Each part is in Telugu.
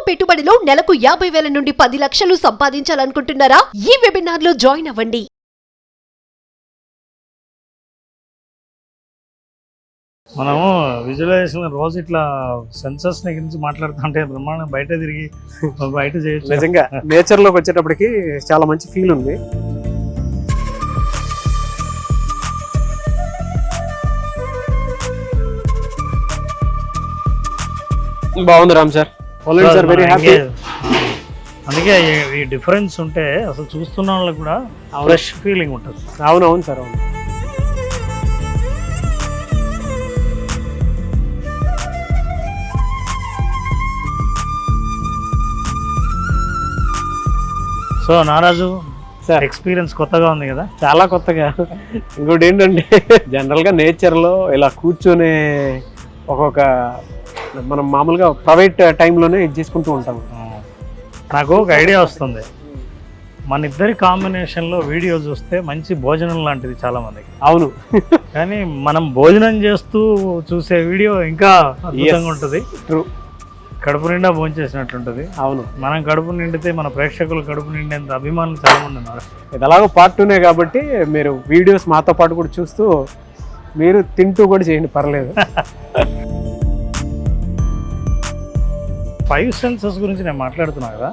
పెట్టుబడిలో నెలకు 50,000 నుండి 10 లక్షలు సంపాదించాలనుకుంటున్నారా? ఈ వెబినార్ లో జాయిన్ అవ్వండి. మనము విజువలైజేషన్ రోజు ఇట్లా సెన్సర్స్ గురించి మాట్లాడుతుంటే బ్రహ్మాండం బయట తిరిగి బయట చేయొచ్చు. నిజంగా నేచర్లోకి వచ్చేటప్పటికి చాలా మంచి ఫీల్ ఉంది. బాగుంది Ram sir, sir very happy. అందుకే ఈ డిఫరెన్స్ ఉంటే అసలు చూస్తున్న వాళ్ళకి కూడా ఫ్రెష్ ఫీలింగ్ ఉంటుంది. అవునవును సార్, అవును. సో నారాజు సార్ ఎక్స్పీరియన్స్ కొత్తగా ఉంది కదా? చాలా కొత్తగా. ఇంకోటి ఏంటంటే జనరల్గా నేచర్లో ఇలా కూర్చొని ఒక్కొక్క మనం మామూలుగా ప్రైవేట్ టైంలోనే ఇది చేసుకుంటూ ఉంటాం. నాకు ఒక ఐడియా వస్తుంది, మన ఇద్దరి కాంబినేషన్లో వీడియో చూస్తే మంచి భోజనం లాంటిది చాలా మందికి. అవును, కానీ మనం భోజనం చేస్తూ చూసే వీడియో ఇంకా అద్భుతంగా ఉంటుంది. ట్రూ. కడుపు నిండా భోంచేసినట్టుంటుంది. అవును, మనం కడుపు నిండితే మన ప్రేక్షకులు కడుపు నిండేంత అభిమానులు చాలా మంది ఉన్నారు. ఇది అలాగో పార్ట్ 2నే కాబట్టి మీరు వీడియోస్ మాతో పాటు కూడా చూస్తూ మీరు తింటూ కూడా చేయండి, పర్లేదు. 5 సెన్సెస్ గురించి నేను మాట్లాడుతున్నా కదా.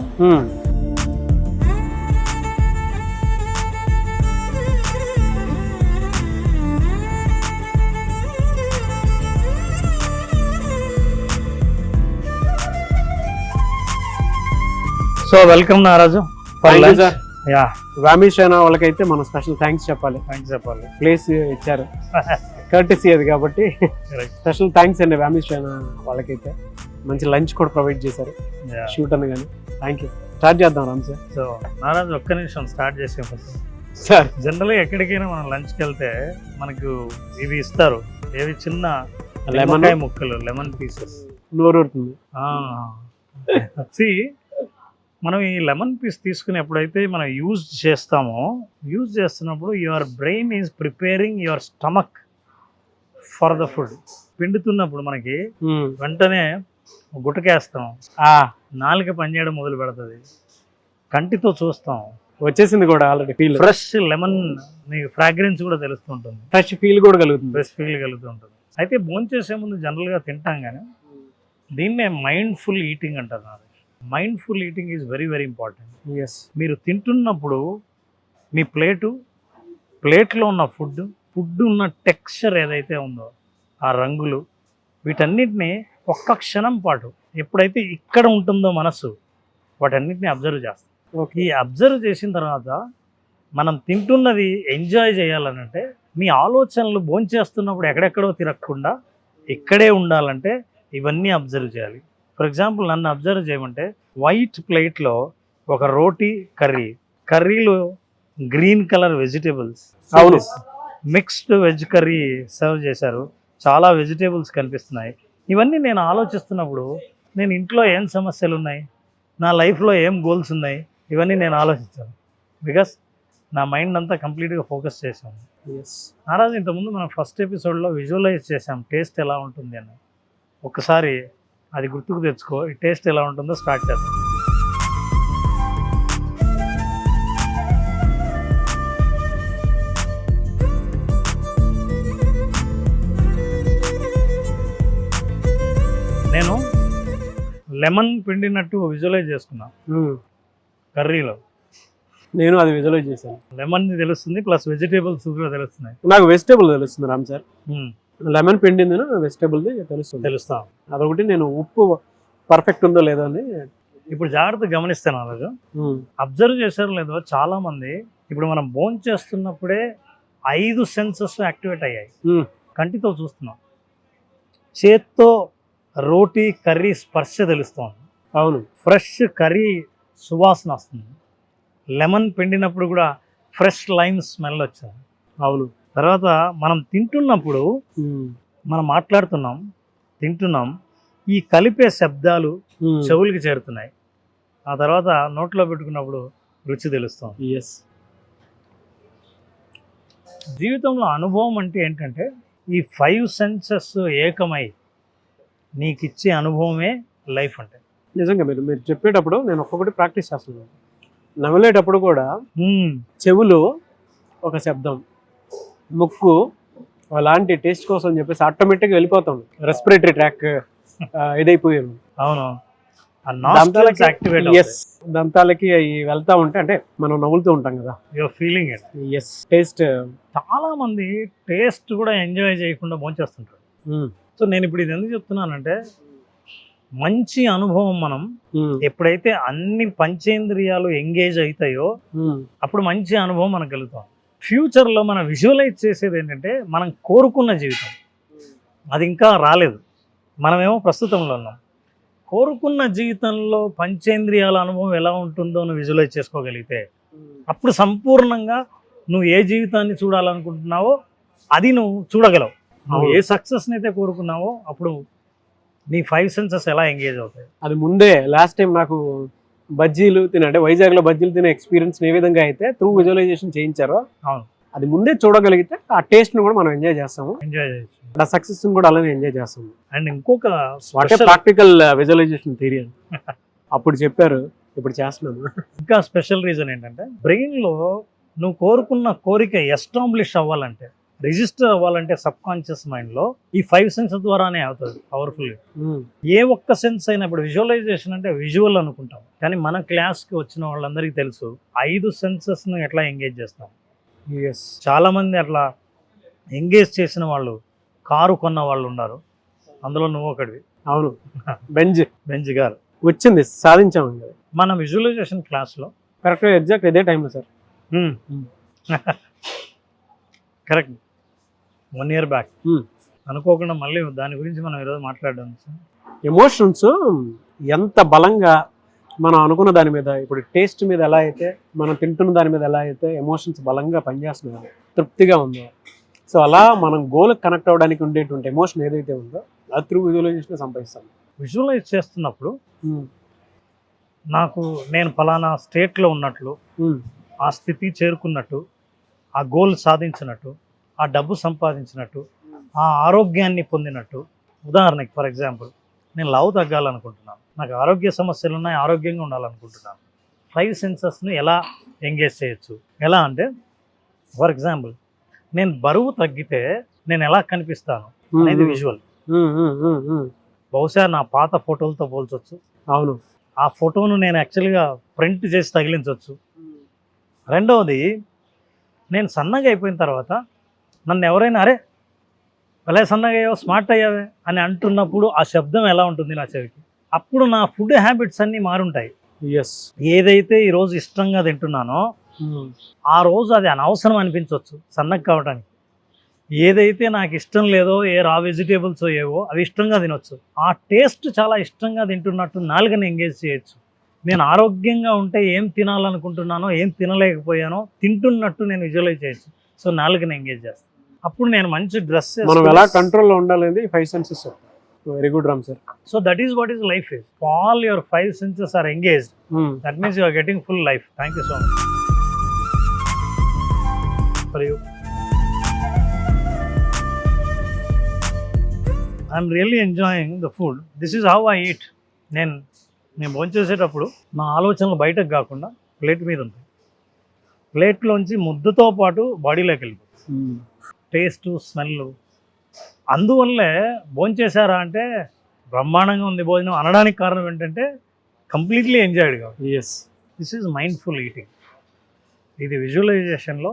So welcome Naraju. యా, వామిష్ అయిన వాళ్ళకైతే మనం స్పెషల్ థ్యాంక్స్ చెప్పాలి. ప్లేస్ ఇచ్చారు, కర్టసీ అది కాబట్టి స్పెషల్ థ్యాంక్స్ అండి. వామిష్ అయిన వాళ్ళకైతే మంచి లంచ్ కూడా ప్రొవైడ్ చేశారు షూట్ అనగానే. Thank you. స్టార్ట్ చేద్దాం రామ్ సార్. సో నారాజు ఒక్క నిమిషం స్టార్ట్ చేసే సార్, జనరల్గా ఎక్కడికైనా మనం లంచ్కి వెళ్తే మనకు ఇవి ఇస్తారు, ఏవి చిన్న లెమన్ ముక్కలు, లెమన్ పీసెస్. నోరూరుతుంది. మనం ఈ లెమన్ పీస్ తీసుకుని ఎప్పుడైతే మనం యూజ్ చేస్తున్నప్పుడు your brain is preparing your stomach for the food. పిండుతున్నప్పుడు మనకి వెంటనే గుటకేస్తాం, నాలుక పనిచేయడం మొదలు పెడుతుంది, కంటితో చూస్తాం, వచ్చేసింది కూడా already feel. Fresh lemon fragrance కూడా తెలుస్తుంటుంది, ఫ్రెష్ ఫీల్ కూడా కలుగుతుంటుంది. అయితే భోంచేసే ముందు జనరల్గా తింటాం, కానీ దీన్నే మైండ్ఫుల్ ఈటింగ్ అంటారు. Mindful eating is very very important. మీరు తింటున్నప్పుడు మీ ప్లేట్లో ఉన్న ఫుడ్ ఉన్న టెక్స్చర్ ఏదైతే ఉందో, ఆ రంగులు, వీటన్నిటిని ఒక్క క్షణం పాటు ఎప్పుడైతే ఇక్కడ ఉంటుందో మనసు, వాటన్నిటిని అబ్జర్వ్ చేస్తాం. ఈ అబ్జర్వ్ చేసిన తర్వాత మనం తింటున్నది ఎంజాయ్ చేయాలనంటే మీ ఆలోచనలు భోంచేస్తున్నప్పుడు ఎక్కడెక్కడో తిరగకుండా ఇక్కడే ఉండాలంటే ఇవన్నీ అబ్జర్వ్ చేయాలి. ఫర్ ఎగ్జాంపుల్ నన్ను అబ్జర్వ్ చేయమంటే వైట్ ప్లేట్లో ఒక రోటీ కర్రీలో green colour vegetables, mixed veg curry serve చేశారు, చాలా వెజిటేబుల్స్ కనిపిస్తున్నాయి. ఇవన్నీ నేను ఆలోచిస్తున్నప్పుడు నేను ఇంట్లో ఏం సమస్యలు ఉన్నాయి, నా లైఫ్లో ఏం గోల్స్ ఉన్నాయి, ఇవన్నీ నేను ఆలోచించాను. బికాస్ నా మైండ్ అంతా కంప్లీట్గా ఫోకస్ చేశాను. నారాజు, ఇంతకుముందు మనం ఫస్ట్ ఎపిసోడ్లో విజువలైజ్ చేసాం టేస్ట్ ఎలా ఉంటుంది అని. ఒకసారి అది గుర్తుకు తెచ్చుకో, ఈ టేస్ట్ ఎలా ఉంటుందో స్టార్ట్ చేద్దాం. నేను లెమన్ పిండినట్టు విజువలైజ్ చేసుకున్నా కర్రీలో. నేను అది విజువలైజ్ చేశాను. లెమన్ తెలుస్తుంది, ప్లస్ వెజిటేబుల్స్ కూడా తెలుస్తున్నాయి. నాకు వెజిటేబుల్ తెలుస్తుంది రామ్ సార్. లెమన్ పిండింది వెజిటేబుల్ది తెలుస్తా. అదొకటి నేను ఉప్పు పర్ఫెక్ట్ ఉందో లేదో అని ఇప్పుడు జాగ్రత్తగా గమనిస్తాను. అలాగే అబ్జర్వ్ చేశారో లేదో, చాలా మంది ఇప్పుడు మనం భోజనం చేస్తున్నప్పుడే 5 సెన్సెస్ యాక్టివేట్ అయ్యాయి. కంటితో చూస్తున్నాం, చేత్తో రోటీ కర్రీ స్పర్శ తెలుస్తుంది. అవును, ఫ్రెష్ కర్రీ సువాసన వస్తుంది. లెమన్ పిండినప్పుడు కూడా ఫ్రెష్ లైమ్ స్మెల్ వచ్చింది. అవును. తర్వాత మనం తింటున్నప్పుడు మనం మాట్లాడుతున్నాం, తింటున్నాం, ఈ కలిపే శబ్దాలు చెవులకి చేరుతున్నాయి. ఆ తర్వాత నోట్లో పెట్టుకున్నప్పుడు రుచి తెలుస్తుంది. జీవితంలో అనుభవం అంటే ఏంటంటే ఈ 5 సెన్సెస్ ఏకమై నీకు ఇచ్చే అనుభవమే లైఫ్ అంటే. నిజంగా మీరు చెప్పేటప్పుడు నేను ఒక్కొక్కటి ప్రాక్టీస్ చేస్తున్నాను. నవ్వులేటప్పుడు కూడా మ్మ్. చెవులు ఒక శబ్దం, ముక్కు అలాంటి టేస్ట్ కోసం అని చెప్పేసి ఆటోమేటిక్గా వెళ్ళిపోతాం. రెస్పిరేటరీ ట్రాక్ ఇదైపోయాను. అవును, ఆ nostrils activate అవుతాయి. ఎస్, దంతాలకి అవి వెళ్తా ఉంటే అంటే మనం నవ్వులుతూ ఉంటాం కదా. You're feeling it. Yes, taste. చాలా మంది టేస్ట్ కూడా ఎంజాయ్ చేయకుండా భోంచేస్తుంటారు. సో నేను ఇప్పుడు ఇది ఎందుకు చెప్తున్నానంటే, మంచి అనుభవం మనం ఎప్పుడైతే అన్ని పంచేంద్రియాలు ఎంగేజ్ అవుతాయో అప్పుడు మంచి అనుభవం మనకు కలుగుతాం. ఫ్యూచర్లో మనం విజువలైజ్ చేసేది ఏంటంటే మనం కోరుకున్న జీవితం, అది ఇంకా రాలేదు, మనమేమో ప్రస్తుతంలో ఉన్నాం. కోరుకున్న జీవితంలో పంచేంద్రియాల అనుభవం ఎలా ఉంటుందో నువ్వు విజువలైజ్ చేసుకోగలిగితే అప్పుడు సంపూర్ణంగా నువ్వు ఏ జీవితాన్ని చూడాలనుకుంటున్నావో అది నువ్వు చూడగలవు. నువ్వు ఏ సక్సెస్ని అయితే కోరుకున్నావో అప్పుడు నీ 5 సెన్సెస్ ఎలా ఎంగేజ్ అవుతాయి. అది ముందే లాస్ట్ టైం నాకు బజ్జీలు అంటే వైజాగ్లో బజ్జీలు తినే ఎక్స్పీరియన్స్ ఏ విధంగా అయితే త్రూ విజువలైజేషన్ చేయించారో అవును, అది ముందే చూడగలిగితే ఆ టేస్ట్ని కూడా మనం ఎంజాయ్ చేస్తాము, ఎంజాయ్ చేయొచ్చు. ఆ సక్సెస్ని కూడా అలానే ఎంజాయ్ చేస్తాము. అండ్ ఇంకొక వాటే ప్రాక్టికల్ విజువలైజేషన్ థియరీ అని అప్పుడు చెప్పారు, ఇప్పుడు చేస్తున్నాము. ఇంకా స్పెషల్ రీజన్ ఏంటంటే, బ్రెయిన్లో నువ్వు కోరుకున్న కోరిక ఎస్టాబ్లిష్ అవ్వాలంటే, రిజిస్టర్ అవ్వాలంటే సబ్ కాన్షియస్ మైండ్లో ఈ 5 సెన్స్ ద్వారానే అవుతుంది పవర్ఫుల్గా. ఏ ఒక్క సెన్స్ అయినా, ఇప్పుడు విజువలైజేషన్ అంటే విజువల్ అనుకుంటాం, కానీ మన క్లాస్కి వచ్చిన వాళ్ళందరికీ తెలుసు 5 సెన్సెస్ను ఎట్లా ఎంగేజ్ చేస్తాం. చాలామంది అట్లా ఎంగేజ్ చేసిన వాళ్ళు కారు కొన్న వాళ్ళు ఉన్నారు, అందులో నువ్వు ఒకటివి. అవును, బెంజ్ గారు వచ్చింది, సాధించాము. మన విజువలైజేషన్ క్లాస్లో కరెక్ట్గా ఎగ్జాక్ట్ ఇదే టైంలో సార్. కరెక్ట్ 1 year బ్యాక్ అనుకోకుండా మళ్ళీ దాని గురించి మనం ఈరోజు మాట్లాడడం. ఎమోషన్స్ ఎంత బలంగా మనం అనుకున్న దాని మీద, ఇప్పుడు టేస్ట్ మీద ఎలా అయితే మనం తింటున్న దాని మీద ఎలా అయితే ఎమోషన్స్ బలంగా పనిచేస్తున్నాయో, తృప్తిగా ఉందో, సో అలా మనం గోల్కి కనెక్ట్ అవ్వడానికి ఉండేటువంటి ఎమోషన్ ఏదైతే ఉందో అది త్రూ విజువలైజేషన్ సంపాదిస్తాం. విజువలైజ్ చేస్తున్నప్పుడు నాకు నేను ఫలానా స్టేట్లో ఉన్నట్లు, ఆ స్థితి చేరుకున్నట్టు, ఆ గోల్ సాధించినట్టు, ఆ డబ్బు సంపాదించినట్టు, ఆ ఆరోగ్యాన్ని పొందినట్టు. ఉదాహరణకి ఫర్ ఎగ్జాంపుల్ నేను లావు తగ్గాలనుకుంటున్నాను, నాకు ఆరోగ్య సమస్యలు ఉన్నాయి, ఆరోగ్యంగా ఉండాలనుకుంటున్నాను. 5 సెన్సెస్ని ఎలా ఎంగేజ్ చేయొచ్చు? ఎలా అంటే, ఫర్ ఎగ్జాంపుల్ నేను బరువు తగ్గితే నేను ఎలా కనిపిస్తాను అనేది విజువల్. బహుశా నా పాత ఫోటోలతో పోల్చొచ్చు. అవును, ఆ ఫోటోను నేను యాక్చువల్గా ప్రింట్ చేసి తగిలించవచ్చు. రెండవది, నేను సన్నగా అయిపోయిన తర్వాత నన్ను ఎవరైనా అరే భలే సన్నగా అయ్యావు, స్మార్ట్ అయ్యావే అని అంటున్నప్పుడు ఆ శబ్దం ఎలా ఉంటుంది నా చెవికి? అప్పుడు నా ఫుడ్ హ్యాబిట్స్ అన్నీ మారుంటాయి. ఏదైతే ఈరోజు ఇష్టంగా తింటున్నానో ఆ రోజు అది అనవసరం అనిపించవచ్చు సన్నగా కావడానికి. ఏదైతే నాకు ఇష్టం లేదో, ఏ రా వెజిటేబుల్స్ ఏవో అవి ఇష్టంగా తినొచ్చు. ఆ టేస్ట్ చాలా ఇష్టంగా తింటున్నట్టు నాలుకని ఎంగేజ్ చేయొచ్చు. నేను ఆరోగ్యంగా ఉంటే ఏం తినాలనుకుంటున్నానో, ఏం తినలేకపోయానో తింటున్నట్టు నేను విజువలైజ్ చేయొచ్చు. సో నాలుకని ఎంగేజ్ చేస్తాను. అప్పుడు నేను మంచి డ్రెస్, మనం ఎలా కంట్రోల్లో ఉండాలి 5 senses. Very good Ram sir. So that is what is life is. All your 5 senses are engaged. That means you are getting full life. Thank you so much for you. I'm really enjoying the food. This is how I eat. నేను భోంచేసేటప్పుడు నా ఆలోచనలు బయటకు కాకుండా ప్లేట్ మీద ఉంటాయి. ప్లేట్లోంచి ముద్దతో పాటు బాడీలోకి వెళ్ళిపోతుంది టేస్ట్, స్మెల్. అందువల్లే భోంచేశారా అంటే బ్రహ్మాండంగా ఉంది భోజనం అనడానికి కారణం ఏంటంటే కంప్లీట్లీ ఎంజాయ్డ్ కాదు. This is mindful eating. ఇది విజువలైజేషన్లో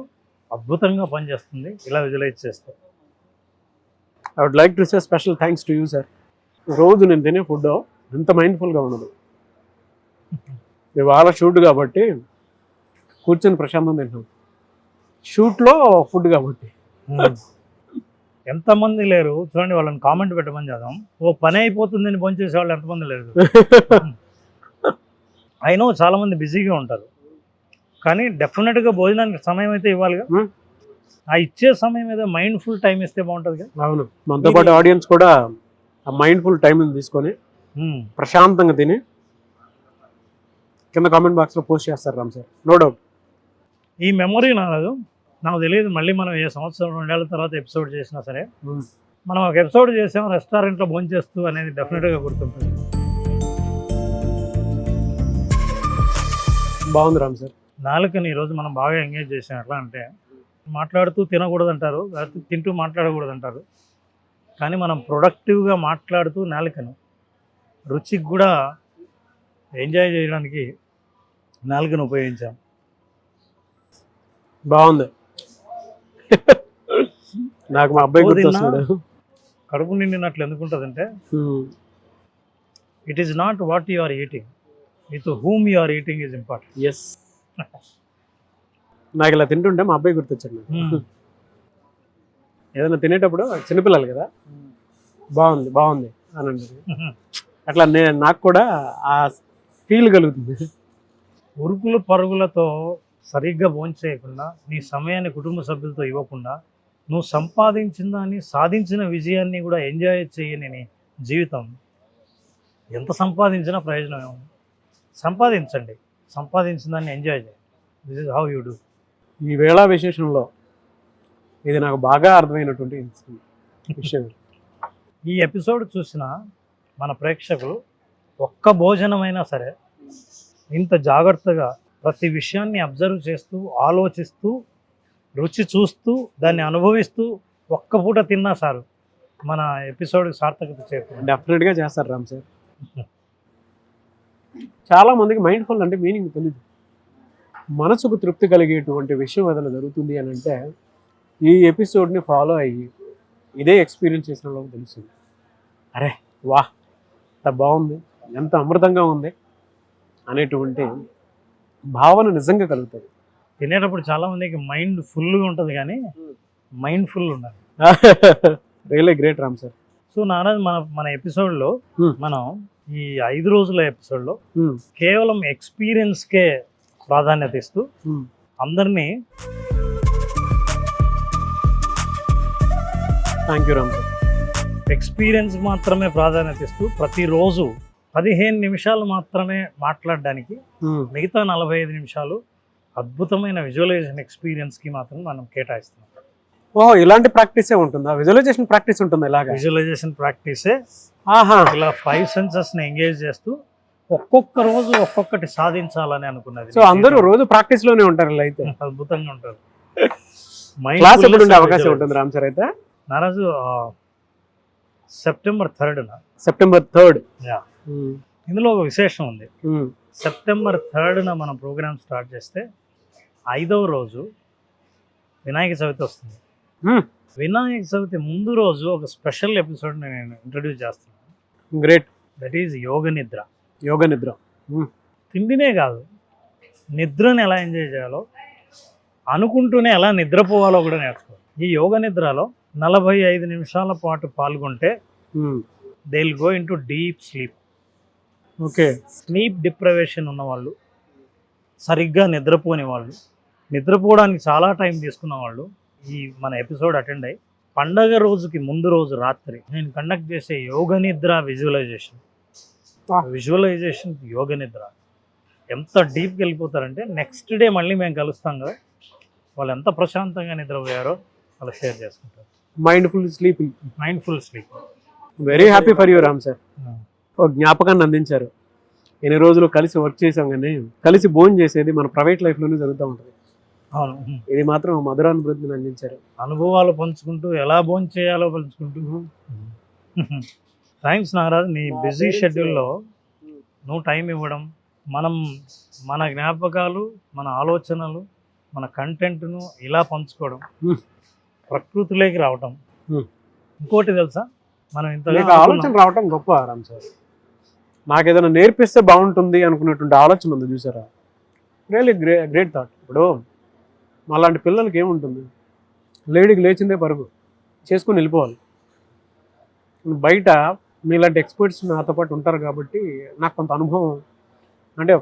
అద్భుతంగా పనిచేస్తుంది ఇలా విజువలైజ్ చేస్తే. I would like to say special thanks to you sir. రోజు నేను తినే ఫుడ్ ఎంత మైండ్ఫుల్గా ఉండదు. ఇవాళ షూట్ కాబట్టి కూర్చొని ప్రశాంతం తింటాం, షూట్లో ఫుడ్ కాబట్టి. ఎంతమంది లేరు చూడండి, వాళ్ళని కామెంట్ పెట్టమని చదాం. ఓ పని అయిపోతుందని భోంచేసే వాళ్ళు ఎంతమంది లేరు. అయినో చాలామంది బిజీగా ఉంటారు, కానీ డెఫినెట్గా భోజనానికి సమయం అయితే ఇవ్వాలిగా. ఆ ఇచ్చే సమయం ఏదో మైండ్ఫుల్ టైం ఇస్తే బాగుంటుంది కదా. అవును, మనతో పాటు ఆడియన్స్ కూడా ఆ మైండ్ఫుల్ టైం తీసుకొని ప్రశాంతంగా తిని కింద కామెంట్ బాక్స్లో పోస్ట్ చేస్తారు రామ్ సార్, నో డౌట్. ఈ మెమొరీ నాకు తెలియదు, మళ్ళీ మనం ఏ సంవత్సరం 2 ఏళ్ల తర్వాత ఎపిసోడ్ చేసినా సరే మనం ఒక ఎపిసోడ్ చేసాం రెస్టారెంట్లో భోంచేస్తూ అనేది డెఫినెట్గా గుర్తుంటుంది. బాగుంది రామ్ సార్. నాలుకని ఈరోజు మనం బాగా ఎంగేజ్ చేసాం. ఎట్లా అంటే మాట్లాడుతూ తినకూడదు అంటారు, లేకపోతే తింటూ మాట్లాడకూడదు అంటారు. కానీ మనం ప్రొడక్టివ్గా మాట్లాడుతూ నాలుకను రుచికి కూడా ఎంజాయ్ చేయడానికి నాలుకను ఉపయోగించాం. బాగుంది. నాకు మా అబ్బాయి గుర్తొస్తున్నాడు. కడుపు నిండినట్లు ఎందుకుంటుందంటే it is not what you are eating, with whom you are eating is important. Yes. నాకు ఇలా తింటుంటే మా అబ్బాయి గుర్తొచ్చాడు నాకు. ఏదైనా తినేటప్పుడు చిన్నపిల్లలు కదా, బాగుంది బాగుంది అని అంటుంది. అట్లా నాకు కూడా ఆ ఫీల్ కలుగుతుంది. ఉరుకులు పరుగులతో సరిగ్గా భోంచేయకుండా, నీ సమయాన్ని కుటుంబ సభ్యులతో ఇవ్వకుండా, నువ్వు సంపాదించిన దాన్ని, సాధించిన విజయాన్ని కూడా ఎంజాయ్ చేయని నీ జీవితం ఎంత సంపాదించినా ప్రయోజనం ఏముంది? సంపాదించండి, సంపాదించిన దాన్ని ఎంజాయ్ చేయండి. This is how you do. ఈ వేళా విశేషంలో ఇది నాకు బాగా అర్థమైనటువంటి విషయం. ఈ ఎపిసోడ్ చూసిన మన ప్రేక్షకులు ఒక్క భోజనమైనా సరే ఇంత జాగ్రత్తగా ప్రతి విషయాన్ని అబ్జర్వ్ చేస్తూ, ఆలోచిస్తూ, రుచి చూస్తూ, దాన్ని అనుభవిస్తూ ఒక్క పూట తిన్నా సార్ మన ఎపిసోడ్ సార్థకత చేస్తుంది. డెఫినెట్గా చేస్తారు రామ్ సార్. చాలా మందికి మైండ్ఫుల్ అంటే మీనింగ్ తెలియదు. మనసుకు తృప్తి కలిగేటువంటి విషయం ఏదైనా జరుగుతుంది అని అంటే ఈ ఎపిసోడ్ని ఫాలో అయ్యి ఇదే ఎక్స్పీరియన్స్ చేసిన వాళ్ళకి తెలుస్తుంది. అరే వా, ఎంత బాగుంది, ఎంత అమృతంగా ఉంది అనేటువంటి భావన నిజంగా కలుగుతుంది. తినేటప్పుడు చాలా మందికి మైండ్ ఫుల్గా ఉంటుంది, కానీ మైండ్ ఫుల్ ఉండాలి. Really great Ram sir. So Naraj మన ఎపిసోడ్లో మనం ఈ 5 రోజుల ఎపిసోడ్లో కేవలం ఎక్స్పీరియన్స్కే ప్రాధాన్యత ఇస్తూ అందరినీ thank you Ram sir. Experience మాత్రమే ప్రాధాన్యత ఇస్తూ ప్రతిరోజు 15 నిమిషాలు మాత్రమే మాట్లాడడానికి, మిగతా 45 నిమిషాలు అద్భుతమైన విజువలైజేషన్ ఎక్స్పీరియన్స్కి మాత్రం మనం కేటాయిస్తున్నాం. ఓహో, ఇలాంటి ప్రాక్టీసే ఉంటుందా? విజువలైజేషన్ ప్రాక్టీస్ ఉంటుంది ఇలాగా? విజువలైజేషన్ ప్రాక్టీసే. ఇలా 5 సెన్సెస్ని ఎంగేజ్ చేస్తూ ఒక్కొక్క రోజు ఒక్కొక్కటి సాధించాలని అనుకున్నది. సో అందరూ రోజు ప్రాక్టీస్ లోనే ఉంటారు ఇలా అయితే? అద్భుతంగా ఉంటారు. క్లాస్ ఎప్పుడు ఉండే అవకాశం ఉంటుంది రామ్ సార్ అయితే? నారాజు సెప్టెంబర్ 3rd. September 3rd. ఇందులో ఒక విశేషం ఉంది. సెప్టెంబర్ 3rd మనం ప్రోగ్రామ్ స్టార్ట్ చేస్తే 5వ రోజు వినాయక చవితి వస్తుంది. వినాయక చవితి ముందు రోజు ఒక స్పెషల్ ఎపిసోడ్ నేను ఇంట్రడ్యూస్ చేస్తున్నాను. గ్రేట్. దట్ ఈజ్ యోగ నిద్ర. యోగ నిద్ర. తిండినే కాదు, నిద్రను ఎలా ఎంజాయ్ చేయాలో, అనుకుంటూనే ఎలా నిద్రపోవాలో కూడా నేర్చుకోవాలి. ఈ యోగ నిద్రలో 45 నిమిషాల పాటు పాల్గొంటే they will go in to deep sleep. Okay. Sleep deprivation ఉన్నవాళ్ళు, సరిగ్గా నిద్రపోని వాళ్ళు, నిద్రపోవడానికి చాలా టైం తీసుకున్న వాళ్ళు ఈ మన ఎపిసోడ్ అటెండ్ అయ్యి పండగ రోజుకి ముందు రోజు రాత్రి నేను కండక్ట్ చేసే యోగ నిద్ర విజువలైజేషన్ యోగ నిద్ర ఎంత డీప్కి వెళ్ళిపోతారంటే నెక్స్ట్ డే మళ్ళీ మేము కలుస్తాం కదా, వాళ్ళు ఎంత ప్రశాంతంగా నిద్రపోయారో వాళ్ళు షేర్ చేసుకుంటారు. Mindful sleeping. Mindful sleep. Very happy for you Ram sir. ఒక జ్ఞాపకాన్ని అందించారు. ఎన్ని రోజులు కలిసి వర్క్ చేసాం కానీ కలిసి భోజనం చేసేది మన ప్రైవేట్ లైఫ్లోనే జరుగుతూ ఉంటుంది. అవును, ఇది మాత్రం మధురానుభూతిని అందించారు. అనుభవాలు పంచుకుంటూ ఎలా భోజనం చేయాలో పంచుకుంటూ. థ్యాంక్స్ నాగరాజ్, నీ బిజీ షెడ్యూల్లో నువ్వు టైం ఇవ్వడం, మన జ్ఞాపకాలు, మన ఆలోచనలు, మన కంటెంట్ను ఇలా పంచుకోవడం, ప్రకృతిలోకి రావటం. ఇంకోటి తెలుసా, మనం ఇంత ఆలోచన రావటం గొప్ప రామ్ సార్. నాకు ఏదైనా నేర్పిస్తే బాగుంటుంది అనుకునేటువంటి ఆలోచన ఉంది చూసారా, రియల్లీ గ్రేట్ థాట్. ఇప్పుడు అలాంటి పిల్లలకి ఏముంటుంది, లేడీకి లేచిందే పరుగు చేసుకుని వెళ్ళిపోవాలి. బయట మీలాంటి ఎక్స్పర్ట్స్ నాతో పాటు ఉంటారు కాబట్టి నాకు కొంత అనుభవం, అంటే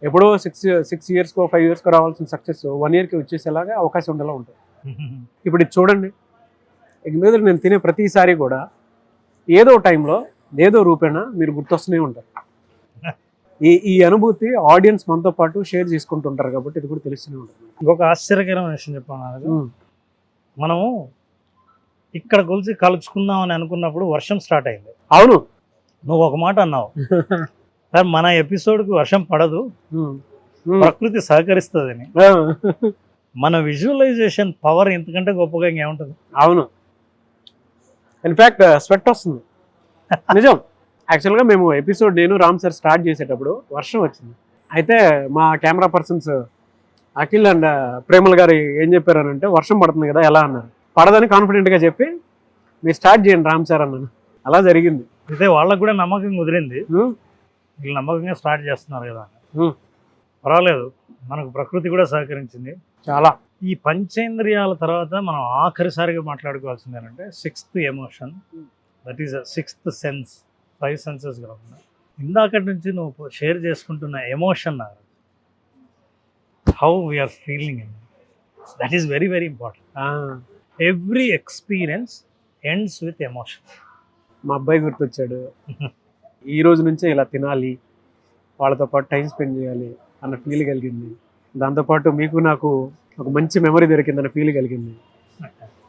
ఎప్పుడో 6 ఇయర్స్కో 5 ఇయర్స్కో రావాల్సిన సక్సెస్ 1 ఇయర్కి వచ్చేసేలాగా అవకాశం ఉండేలా ఉంటుంది. ఇప్పుడు ఇది చూడండి, ఇక మీద నేను తినే ప్రతిసారి కూడా ఏదో టైంలో ఏదో రూపేణ మీరు గుర్తొస్తూనే ఉంటారు. ఈ అనుభూతి ఆడియన్స్ మనతో పాటు షేర్ చేసుకుంటుంటారు కాబట్టి ఇది కూడా తెలుస్తూనే ఉంటుంది. ఇంకొక ఆశ్చర్యకరమైన విషయం చెప్పాను, మనము ఇక్కడ కొలిసి కలుసుకుందాం అని అనుకున్నప్పుడు వర్షం స్టార్ట్ అయింది. అవును, నువ్వు ఒక మాట అన్నావు, సార్ మన ఎపిసోడ్కి వర్షం పడదు, ప్రకృతి సహకరిస్తుందని. మన విజువలైజేషన్ పవర్ ఇంతకంటే గొప్పగా ఇంకేముంటుంది? అవును, ఇన్ఫ్యాక్ట్ స్వెట్ వస్తుంది నిజం. యాక్చువల్గా మేము ఎపిసోడ్ నేను రామ్ సార్ స్టార్ట్ చేసేటప్పుడు వర్షం వచ్చింది. అయితే మా కెమెరా పర్సన్స్ అఖిల్ అండ్ ప్రేమల్ గారు ఏం చెప్పారనంటే వర్షం పడుతుంది కదా ఎలా అన్నారు. పడదని కాన్ఫిడెంట్గా చెప్పి మీరు స్టార్ట్ చేయండి రామ్ సార్ అన్నాను. అలా జరిగింది. అయితే వాళ్ళకు కూడా నమ్మకం కుదిరింది, వీళ్ళు నమ్మకంగా స్టార్ట్ చేస్తున్నారు కదా. పర్వాలేదు, మనకు ప్రకృతి కూడా సహకరించింది చాలా. ఈ పంచేంద్రియాల తర్వాత మనం ఆఖరిసారిగా మాట్లాడుకోవాల్సింది ఏంటంటే 6th emotion, that is 6th sense. 5 senses కాకుండా ఇందాకటి నుంచి నువ్వు షేర్ చేసుకుంటున్న emotion, how we are feeling, that is very very important. Every experience ends with emotion. మా అబ్బాయి గుర్తొచ్చాడు. ఈ రోజు నుంచే ఇలా తినాలి, వాళ్ళతో పాటు టైం స్పెండ్ చేయాలి అన్న ఫీల్ కలిగింది. దాంతోపాటు మీకు నాకు ఒక మంచి మెమరీ దొరికిందన్న ఫీల్ కలిగింది.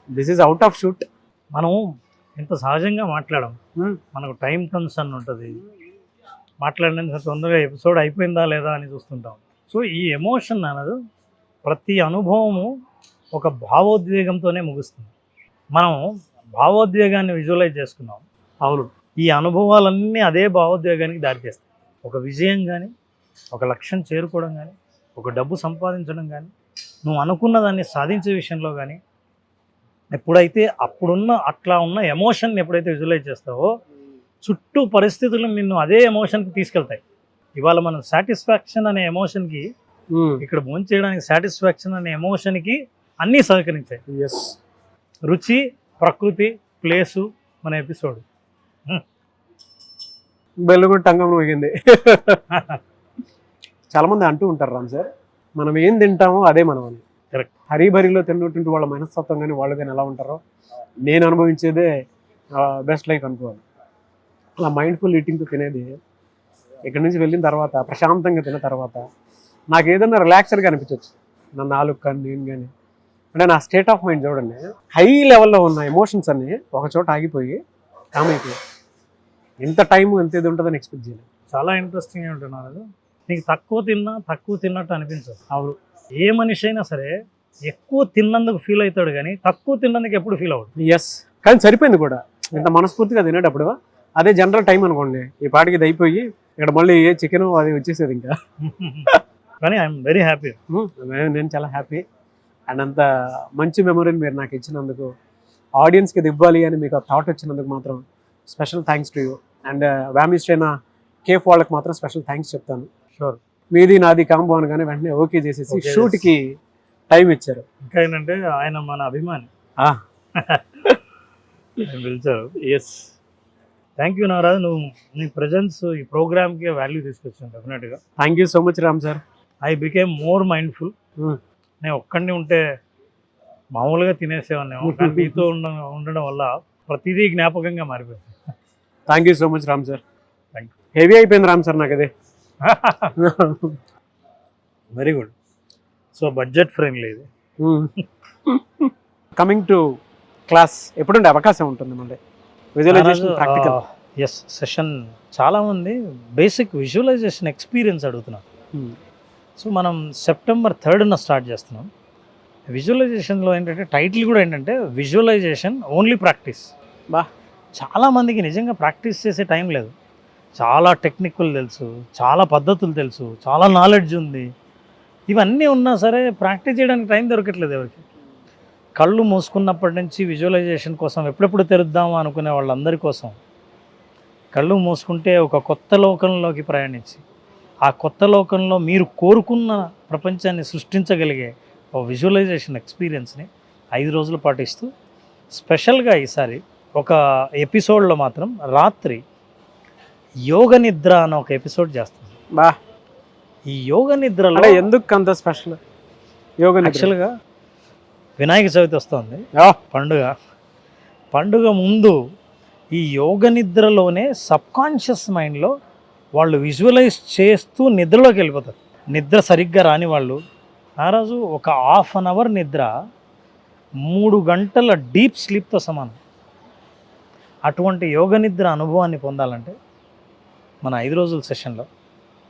This is out of shoot. మనం ఎంత సహజంగా మాట్లాడడం, మనకు టైం కన్సర్న్ ఉంటుంది, మాట్లాడినంత తొందరగా ఎపిసోడ్ అయిపోయిందా లేదా అని చూస్తుంటాం. సో ఈ ఎమోషన్ అనేది ప్రతి అనుభవము ఒక భావోద్వేగంతోనే ముగుస్తుంది. మనం భావోద్వేగాన్ని విజువలైజ్ చేసుకున్నాం. అవును, ఈ అనుభవాలన్నీ అదే భావోద్వేగానికి దారితీస్తాయి. ఒక విజయం కానీ, ఒక లక్ష్యం చేరుకోవడం కానీ, ఒక డబ్బు సంపాదించడం కానీ, నువ్వు అనుకున్న దాన్ని సాధించే విషయంలో కానీ, ఎప్పుడైతే అప్పుడున్న అట్లా ఉన్న ఎమోషన్ ఎప్పుడైతే విజువలైజ్ చేస్తావో చుట్టూ పరిస్థితులు నిన్ను అదే ఎమోషన్కి తీసుకెళ్తాయి. ఇవాళ మనం సాటిస్ఫాక్షన్ అనే ఎమోషన్కి, ఇక్కడ భోజనం చేయడానికి సాటిస్ఫాక్షన్ అనే ఎమోషన్కి అన్నీ సహకరించాయి. ఎస్, రుచి, ప్రకృతి, ప్లేసు, మన ఎపిసోడ్. బెల్లు కూడా టంగం మోగింది. చాలా మంది అంటూ ఉంటారు రామ్ సార్, మనం ఏం తింటామో అదే మనం అని. కరెక్ట్. హరిబరిలో తిన్నటువంటి వాళ్ళ మనస్తత్వం కానీ వాళ్ళు కానీ ఎలా ఉంటారో నేను అనుభవించేదే బెస్ట్ లైఫ్ అనుకోవాలి. అలా మైండ్ఫుల్ ఈటింగ్తో తినేది ఇక్కడి నుంచి వెళ్ళిన తర్వాత ప్రశాంతంగా తిన్న తర్వాత నాకు ఏదైనా రిలాక్స్డ్గా అనిపించవచ్చు. నా నాలుగు కానీ నేను కానీ అంటే నా స్టేట్ ఆఫ్ మైండ్ చూడండి, హై లెవెల్లో ఉన్న ఎమోషన్స్ అన్నీ ఒక చోట ఆగిపోయి కామైపోయి ఎంత టైము ఎంత ఇది ఉంటుందని ఎక్స్పెక్ట్ చేయలేదు. చాలా ఇంట్రెస్టింగ్గా ఉంటున్నారు. నీకు తక్కువ తిన్నట్టు అనిపించదు. అవును, ఏ మనిషి అయినా సరే ఎక్కువ తిన్నందుకు ఫీల్ అవుతాడు కానీ తక్కువ తిన్నందుకు ఎప్పుడు ఫీల్ అవ్వడు. ఎస్, కానీ సరిపోయింది కూడా. ఇంత మనస్ఫూర్తిగా తినేటప్పుడు అదే జనరల్ టైం అనుకోండి, ఈ పాటికి ఇది అయిపోయి ఇక్కడ మళ్ళీ ఏ చికెన్ అది వచ్చేసేది ఇంకా. కానీ ఐఎమ్ వెరీ హ్యాపీ. నేను చాలా హ్యాపీ. అండ్ అంత మంచి మెమరీని మీరు నాకు ఇచ్చినందుకు, ఆడియన్స్కి ఇది ఇవ్వాలి అని మీకు ఆ థాట్ వచ్చినందుకు మాత్రం special thanks to you. And వ్యామిస్ట్ అయిన కేఫ్ వాళ్ళకి మాత్రం స్పెషల్ థ్యాంక్స్ చెప్తాను. షూర్. మీది నాది కాంబో అనగానే వెంటనే ఓకే చేసేసి షూట్కి టైం ఇచ్చారు. ఇంకా ఏంటంటే ఆయన మన అభిమాని పిలిచారు. ఎస్, థ్యాంక్ యూ నారాజు, నువ్వు నీ ప్రజెన్స్ ఈ ప్రోగ్రామ్కి వాల్యూ తీసుకొచ్చాను డెఫినెట్గా. Thank you so much Ram sir. I became more mindful. నేను ఒక్కడిని ఉంటే మామూలుగా తినేసేవాడిని, కానీ నీతో ఉండడం వల్ల ప్రతిదీ జ్ఞాపకంగా మారిపోయింది. Thank you so much Ram sir. Thank you. Heavy అయిపోయింది రామ్ సార్ నాకు అదే. Very good. So budget friendly ఇది. కమింగ్ టు క్లాస్ ఎప్పుడుండే అవకాశం ఉంటుంది మళ్ళీ విజువలైజేషన్ ప్రాక్టికల్? ఎస్, సెషన్ చాలామంది బేసిక్ విజువలైజేషన్ ఎక్స్పీరియన్స్ అడుగుతున్నారు. సో మనం September 3rd స్టార్ట్ చేస్తున్నాం. విజువలైజేషన్లో ఏంటంటే టైటిల్ కూడా ఏంటంటే విజువలైజేషన్ ఓన్లీ ప్రాక్టీస్. చాలామందికి నిజంగా ప్రాక్టీస్ చేసే టైం లేదు. చాలా టెక్నికల్ తెలుసు, చాలా పద్ధతులు తెలుసు, చాలా నాలెడ్జ్ ఉంది, ఇవన్నీ ఉన్నా సరే ప్రాక్టీస్ చేయడానికి టైం దొరకట్లేదు ఎవరికి. కళ్ళు మూసుకున్నప్పటి నుంచి విజువలైజేషన్ కోసం ఎప్పుడెప్పుడు తెరుద్దామా అనుకునే వాళ్ళందరి కోసం కళ్ళు మూసుకుంటే ఒక కొత్త లోకంలోకి ప్రయాణించి ఆ కొత్త లోకంలో మీరు కోరుకున్న ప్రపంచాన్ని సృష్టించగలిగే ఒక విజువలైజేషన్ ఎక్స్పీరియన్స్ని 5 రోజులు పాటిస్తూ స్పెషల్గా ఈసారి ఒక ఎపిసోడ్లో మాత్రం రాత్రి యోగ నిద్ర అని ఒక ఎపిసోడ్ చేస్తుంది. ఈ యోగ నిద్రలో ఎందుకు అంత స్పెషల్? యోగ యాక్చువల్గా వినాయక చవితి వస్తుంది, పండుగ ముందు ఈ యోగ నిద్రలోనే సబ్కాన్షియస్ మైండ్లో వాళ్ళు విజువలైజ్ చేస్తూ నిద్రలోకి వెళ్ళిపోతారు. నిద్ర సరిగ్గా రాని వాళ్ళు ఆ రోజు ఒక 1/2 అవర్ నిద్ర 3 గంటల డీప్ స్లీప్తో సమానం. అటువంటి యోగ నిద్ర అనుభవాన్ని పొందాలంటే మన 5 రోజుల సెషన్లో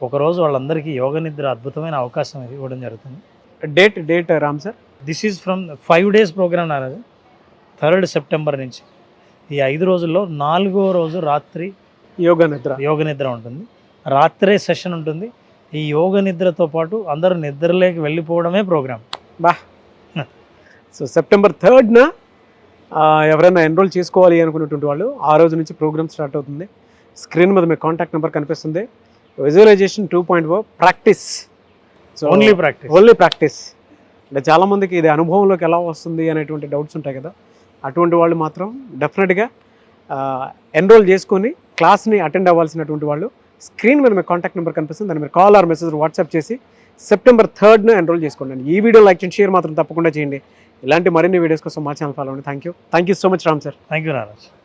ఒకరోజు వాళ్ళందరికీ యోగ నిద్ర అద్భుతమైన అవకాశం ఇది ఇవ్వడం జరుగుతుంది. డేట్ Ram sir. This is from 5 days programme నాది. 3rd September నుంచి ఈ 5 రోజుల్లో 4వ రోజు రాత్రి యోగ నిద్ర ఉంటుంది. రాత్రే సెషన్ ఉంటుంది. ఈ యోగ నిద్రతో పాటు అందరూ నిద్రలోకి వెళ్ళిపోవడమే ప్రోగ్రామ్. సో September 3rd ఎవరైనా ఎన్రోల్ చేసుకోవాలి అనుకున్నటువంటి వాళ్ళు ఆ రోజు నుంచి ప్రోగ్రామ్ స్టార్ట్ అవుతుంది. స్క్రీన్ మీద మీ కాంటాక్ట్ నెంబర్ కనిపిస్తుంది. Visualisation 2.0 practice. So only practice. అంటే చాలామందికి ఇది అనుభవంలోకి ఎలా వస్తుంది అనేటువంటి డౌట్స్ ఉంటాయి కదా, అటువంటి వాళ్ళు మాత్రం డెఫినెట్గా ఎన్రోల్ చేసుకొని క్లాస్ని అటెండ్ అవ్వాల్సినటువంటి వాళ్ళు స్క్రీన్ మీద మీ కాంటాక్ట్ నెంబర్ కనిపిస్తుంది. దాన్ని మీరు కాల్ ఆర్ మెసేజ్ వాట్సాప్ చేసి September 3rd ఎన్రోల్ చేసుకోండి. ఈ వీడియో లైక్ చేయండి, షేర్ మాత్రం తప్పకుండా చేయండి. ఇలాంటి మరిన్ని వీడియోస్ కోసం మా ఛానల్ ఫాలో అవ్వండి. Thank you so much Ram sir. Thank you Naraj.